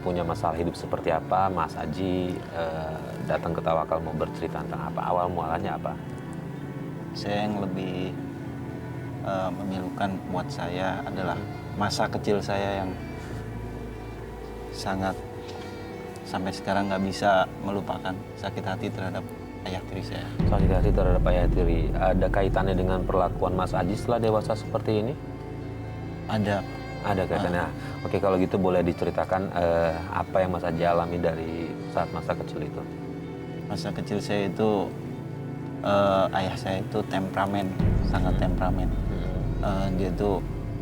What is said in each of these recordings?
punya masalah hidup seperti apa, Mas Aji datang ke Tawakal mau bercerita tentang apa? Awal mualanya apa? Saya yang lebih memilukan buat saya adalah masa kecil saya yang sangat sampai sekarang nggak bisa melupakan sakit hati terhadap ayah tiri saya. Sakit hati terhadap ayah tiri. Ada kaitannya dengan perlakuan Mas Aji setelah dewasa seperti ini? Ada. Ada kaitannya. Oke, kalau gitu boleh diceritakan apa yang Mas Aji alami dari saat masa kecil itu? Masa kecil saya itu ayah saya itu temperamen, sangat temperamen. Dia tuh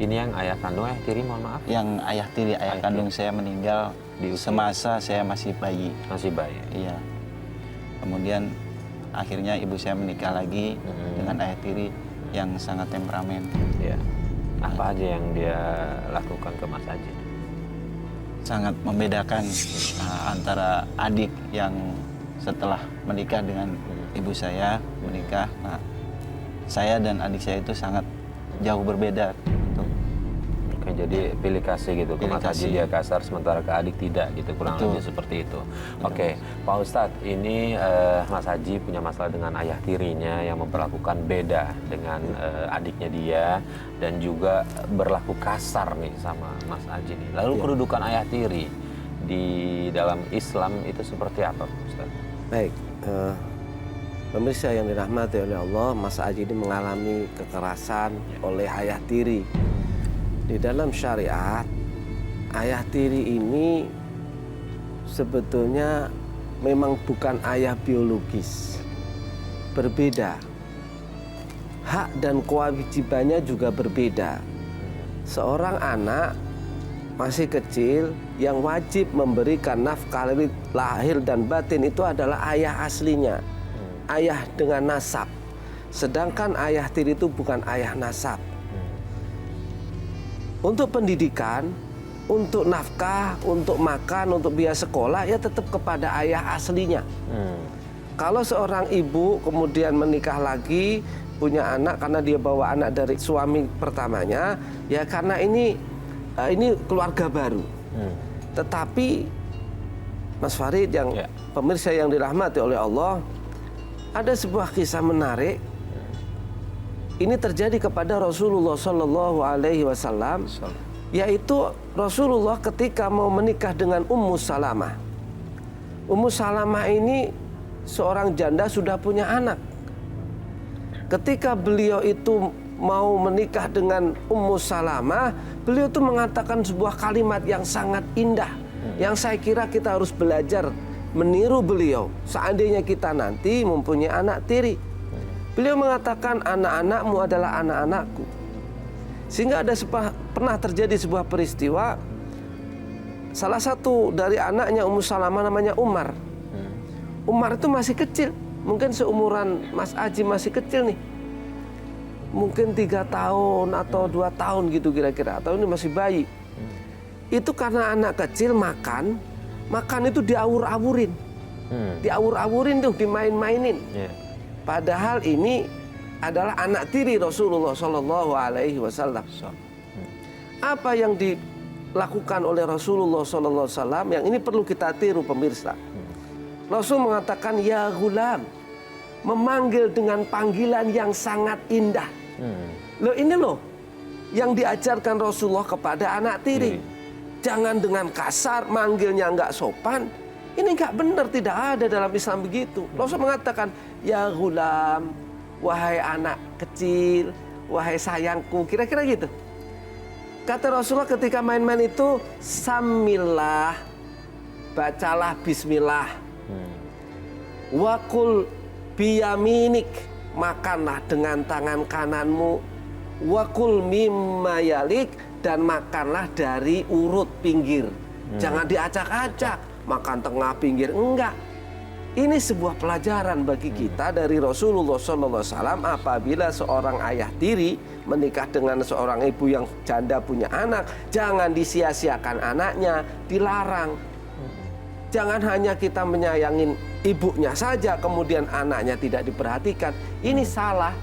Ini yang ayah kandung, ayah tiri, mohon maaf. yang ayah tiri, ayah kandung saya meninggal Di usia? semasa saya masih bayi. Masih bayi. Iya. Kemudian akhirnya ibu saya menikah lagi dengan ayah tiri yang sangat temperamen. Iya. Apa aja yang dia lakukan ke Mas Aji? Sangat membedakan antara adik yang setelah menikah dengan ibu saya menikah. Nah, saya dan adik saya itu sangat jauh berbeda. Oke, jadi pilih kasih gitu. Ke Mas Aji dia kasar, sementara ke adik tidak gitu. Kurang Betul. lebih seperti itu. Oke, Pak Ustadz, ini Mas Aji punya masalah dengan ayah tirinya yang memperlakukan beda dengan adiknya dia. Dan juga berlaku kasar nih sama Mas Aji nih. Lalu kedudukan ayah tiri di dalam Islam itu seperti apa, Pak Ustadz? Baik, pemirsa yang dirahmati oleh Allah, Mas Aji ini mengalami kekerasan oleh ayah tiri. Di dalam syariat, ayah tiri ini sebetulnya memang bukan ayah biologis. Berbeda. Hak dan kewajibannya juga berbeda. Seorang anak masih kecil yang wajib memberikan nafkah lahir dan batin itu adalah ayah aslinya. Ayah dengan nasab. Sedangkan ayah tiri itu bukan ayah nasab. Untuk pendidikan, untuk nafkah, untuk makan, untuk biaya sekolah, ya tetap kepada ayah aslinya. Kalau seorang ibu kemudian menikah lagi, punya anak karena dia bawa anak dari suami pertamanya, ya karena ini keluarga baru. Tetapi Mas Farid yang pemirsa yang dirahmati oleh Allah, ada sebuah kisah menarik. Ini terjadi kepada Rasulullah Shallallahu Alaihi Wasallam, yaitu Rasulullah ketika mau menikah dengan Ummu Salamah. Ummu Salamah ini seorang janda sudah punya anak. Ketika beliau itu mau menikah dengan Ummu Salamah, beliau itu mengatakan sebuah kalimat yang sangat indah, yang saya kira kita harus belajar meniru beliau. Seandainya kita nanti mempunyai anak tiri, beliau mengatakan anak-anakmu adalah anak-anakku. Sehingga pernah terjadi sebuah peristiwa, salah satu dari anaknya Ummu Salamah namanya Umar. Umar itu masih kecil, mungkin seumuran Mas Aji masih kecil nih. Mungkin 3 tahun atau 2 tahun gitu kira-kira, atau ini masih bayi. Itu karena anak kecil makan itu diawur-awurin. Diawur-awurin tuh, dimain-mainin. Padahal ini adalah anak tiri Rasulullah Shallallahu Alaihi Wasallam. Apa yang dilakukan oleh Rasulullah Shallallahu Alaihi Wasallam yang ini perlu kita tiru pemirsa. Rasul mengatakan ya ghulam, memanggil dengan panggilan yang sangat indah. Loh ini loh yang diajarkan Rasulullah kepada anak tiri. Jangan dengan kasar, manggilnya nggak sopan. Ini nggak benar, tidak ada dalam Islam begitu. Rasul mengatakan, ya ghulam, wahai anak kecil, wahai sayangku, kira-kira gitu. Kata Rasulullah ketika main-main itu, samillah, bacalah bismillah. Wakul biyaminik, makanlah dengan tangan kananmu. Wakul mimma yalik, dan makanlah dari urut pinggir. Jangan diacak-acak. Makan tengah pinggir, enggak. Ini sebuah pelajaran bagi kita dari Rasulullah SAW. Apabila seorang ayah tiri menikah dengan seorang ibu yang janda punya anak, jangan disia-siakan anaknya, dilarang. Jangan hanya kita menyayangin ibunya saja, kemudian anaknya tidak diperhatikan. Ini salah.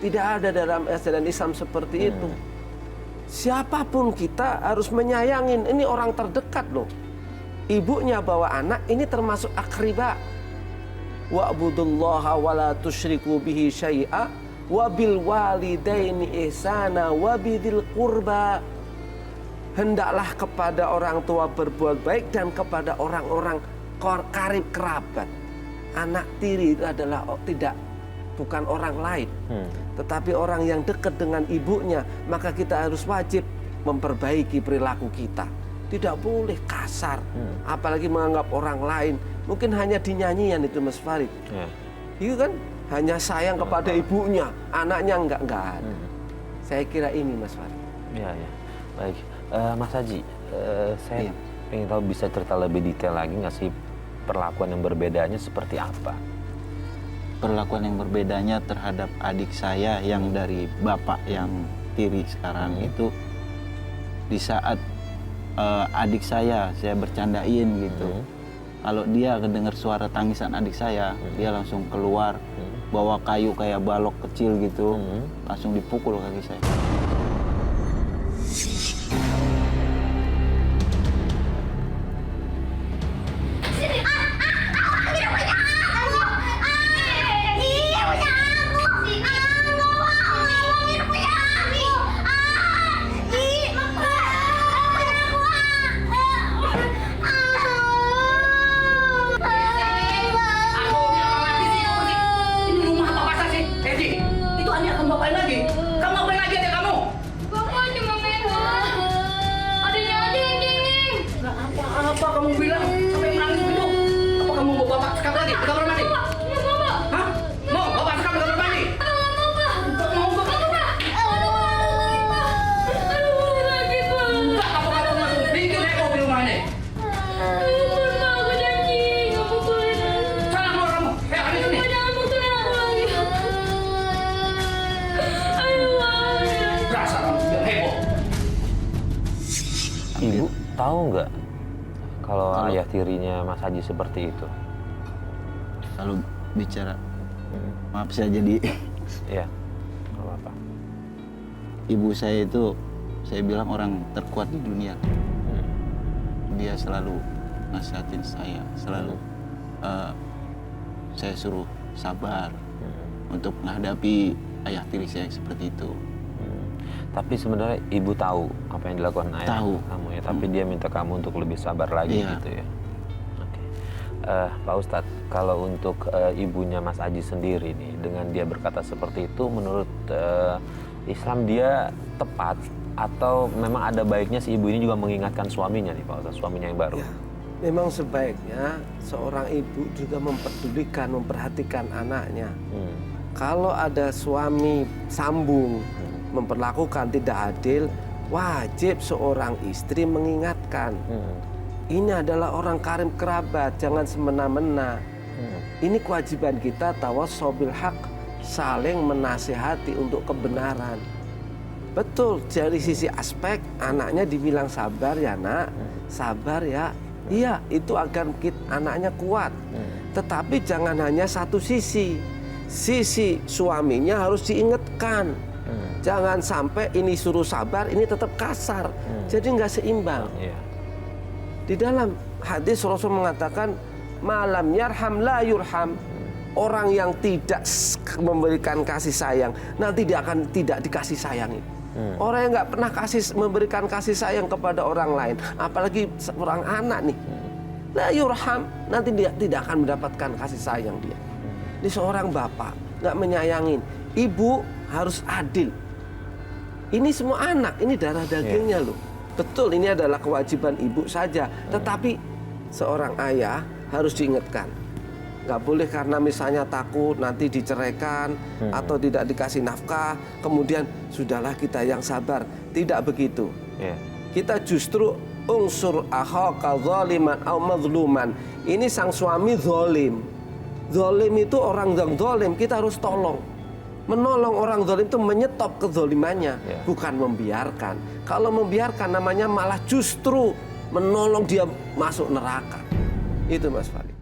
Tidak ada dalam ajaran Islam seperti itu. Siapapun kita harus menyayangin. Ini orang terdekat loh. ibunya bawa anak, ini termasuk akriba. Wa'budullaha wa la tusyriku bihi syai'a wa bil walidaini ihsana wa bidzil qurba. Hendaklah kepada orang tua berbuat baik dan kepada orang-orang karib kerabat. Anak tiri itu adalah bukan orang lain, tetapi orang yang dekat dengan ibunya. Maka kita harus wajib memperbaiki perilaku kita. Tidak boleh kasar, apalagi menganggap orang lain. Mungkin hanya dinyanyian itu Mas Farid. Itu kan hanya sayang kepada ibunya, anaknya enggak ada. Saya kira ini Mas Farid. Ya. Baik, Mas Haji, saya ingin tahu, bisa cerita lebih detail lagi nggak sih perlakuan yang berbedanya seperti apa? Perlakuan yang berbedanya terhadap adik saya yang dari bapak yang tiri sekarang itu, di saat adik saya bercandain gitu. Kalau dia kedengar suara tangisan adik saya, dia langsung keluar bawa kayu kayak balok kecil gitu, langsung dipukul kaki saya. Apa kamu bilang sampai menangis begitu? Apa kamu mau bapak sekap lagi di kamar mandi? Hah? Mau bapak sekap di kamar mandi? Enggak mau bapak. Enggak, apa kamu bikin heboh di rumah ini? Sana keluar kamu. Hari ini. Berasa kamu bikin heboh. Ibu tahu nggak kalau ayah tirinya Mas Haji seperti itu? Kalau bicara, maaf saya jadi Ya, nggak apa-apa. ibu saya itu, saya bilang orang terkuat di dunia. Dia selalu nasihatin saya, selalu saya suruh sabar untuk menghadapi ayah tiri saya yang seperti itu. Tapi sebenarnya ibu tahu apa yang dilakukan ayah Tahu. kamu ya, tapi dia minta kamu untuk lebih sabar lagi Iya. gitu ya. Oke. Pak Ustadz, kalau untuk ibunya Mas Haji sendiri nih, dengan dia berkata seperti itu, menurut Islam dia tepat atau memang ada baiknya si ibu ini juga mengingatkan suaminya nih Pak Ustadz, suaminya yang baru? Ya, memang sebaiknya seorang ibu juga memperdulikan, memperhatikan anaknya. Kalau ada suami sambung, memperlakukan tidak adil, wajib seorang istri mengingatkan. Ini adalah orang karib kerabat, jangan semena-mena. Ini kewajiban kita, tawassobil haq, saling menasihati untuk kebenaran. Betul, dari sisi aspek anaknya dibilang sabar ya nak, sabar ya. Iya, itu agar anaknya kuat. Tetapi jangan hanya satu sisi. Sisi suaminya harus diingatkan. Jangan sampai ini suruh sabar, ini tetap kasar. Jadi nggak seimbang. Di dalam hadis Rasul mengatakan, malam yarham la yurham. Orang yang tidak memberikan kasih sayang, nanti dia akan tidak dikasih sayangi. Orang yang nggak pernah memberikan kasih sayang kepada orang lain, apalagi seorang anak nih, la yurham, nanti dia tidak akan mendapatkan kasih sayang dia. Ini seorang bapak nggak menyayangin, ibu harus adil. Ini semua anak, ini darah dagingnya loh. Betul, ini adalah kewajiban ibu saja. Tetapi seorang ayah harus diingatkan. Nggak boleh karena misalnya takut nanti diceraikan atau tidak dikasih nafkah, kemudian sudahlah kita yang sabar. Tidak begitu. Kita justru unsur akhaka zaliman au mazluman. Ini sang suami zalim. Zalim itu orang yang zalim, kita harus tolong. Menolong orang zalim itu menyetop kezalimannya, bukan membiarkan. Kalau membiarkan namanya malah justru menolong dia masuk neraka. Itu Mas Fali.